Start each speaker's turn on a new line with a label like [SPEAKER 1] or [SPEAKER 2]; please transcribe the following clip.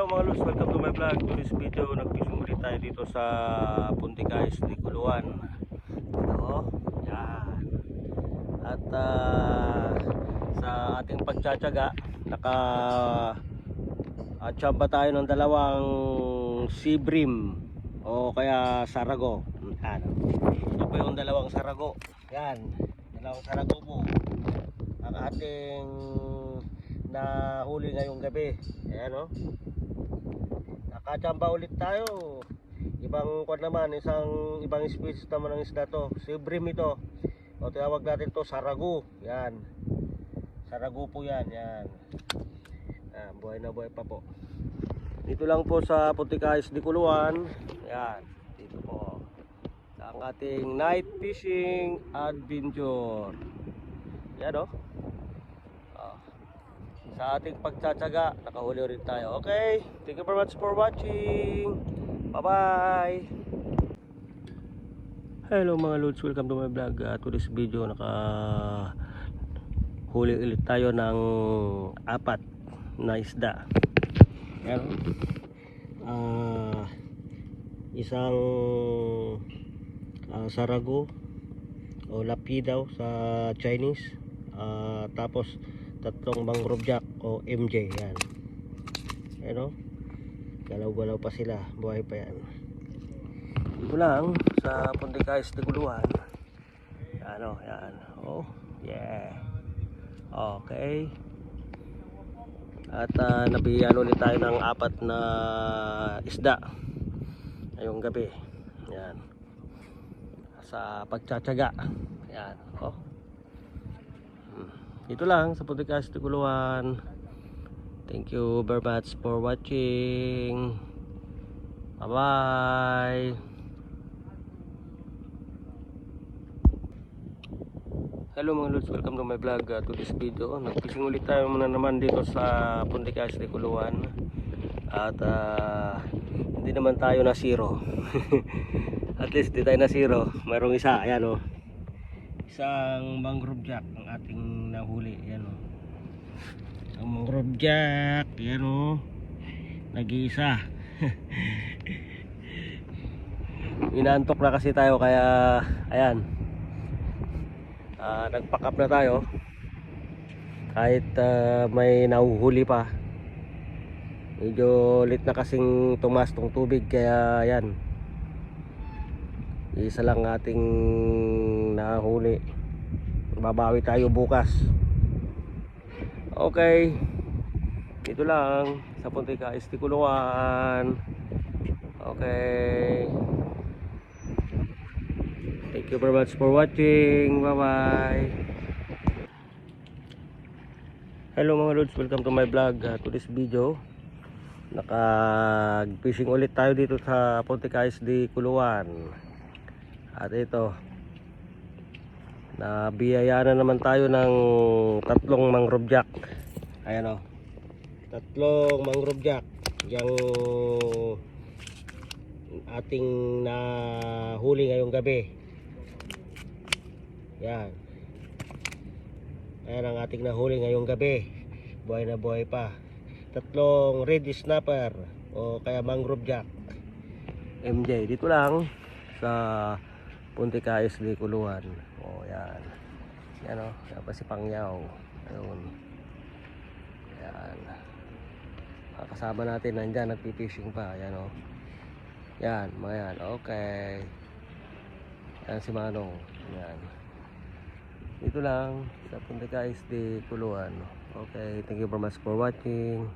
[SPEAKER 1] Hello mga lods, welcome to my vlog. To this video, nag-fishing ulit tayo dito sa Punticais de Culuan. Ito, yan. At sa ating pagtsatsaga, chamba tayo ng dalawang sea bream o kaya sarago. Yan. Ito po yung dalawang sarago. Yan, dalawang sarago po ang ating nahuli ngayong gabi. Ayan o, nakachamba ulit tayo. Ibang kwan naman, ibang species naman ng isda to. Sea bream ito, o tawag natin to sarago. Yan, sarago po yan. Yan, buhay na buhay pa po. Dito lang po sa Punticais de Culuan. Yan, dito po ang ating night fishing adventure. Yan o, sa ating pagtsatsaga, nakahuli ulit tayo. Okay, thank you very much for watching. Bye bye. Hello mga lods, welcome to my vlog. To this video, nakahuli ulit tayo ng 4 na isda. Yan, isang sarago o lapi daw sa Chinese, tapos 3 mangrove jack o MJ. Yan, ano, galaw-galaw pa sila, buhay pa yan. Dito lang sa Punticais de Culuan. Ano, yan, oh yeah, okay. At nabiyan ulit tayo ng 4 na isda ngayong gabi. Yan, sa pagtsatsaga. Yan, oh. Dito lang sa Punticais de Culuan. Thank you very much for watching. Bye bye. Hello mga lods, welcome to my vlog. To this video, nagfishing ulit tayo muna naman dito sa Punticais de Culuan. At hindi naman tayo na zero. At least di tayo na zero. Mayroong isa, ayan o, isang mangrove jack ang ating nahuli. Ayan o, ang mangrove jack. Ayan o, nag-iisa. Inaantok na kasi tayo, kaya ayan, nagpack up na tayo kahit may nahuhuli pa. Medyo lit na kasing tumas tong tubig, kaya ayan, isa lang ating nahuli. Babawi tayo bukas. Okay, dito lang sa Punticais de Culuan. Okay, thank you very much for watching. Bye bye. Hello mga lods, welcome to my vlog. To this video, naka-fishing ulit tayo dito sa Punticais de Culuan. At ito, nabiyayaan na naman tayo ng 3 mangrove jack. Ayan o, 3 mangrove jack yung ating nahuli ngayong gabi. Yan, ayan ang ating nahuli ngayong gabi. Buhay na buhay pa. 3 red snapper o kaya mangrove jack MJ. Dito lang sa Punticais de Culuan. Oh, yan. Yan o, yan pa si Pangyaw. Ayun. Yan. Kasama natin nandyan, nagpipishing pa. Yan o. Yan, mga yan. Okay. Yan si Manong. Yan. Dito lang sa Punticais de Culuan. Okay, thank you very much for watching.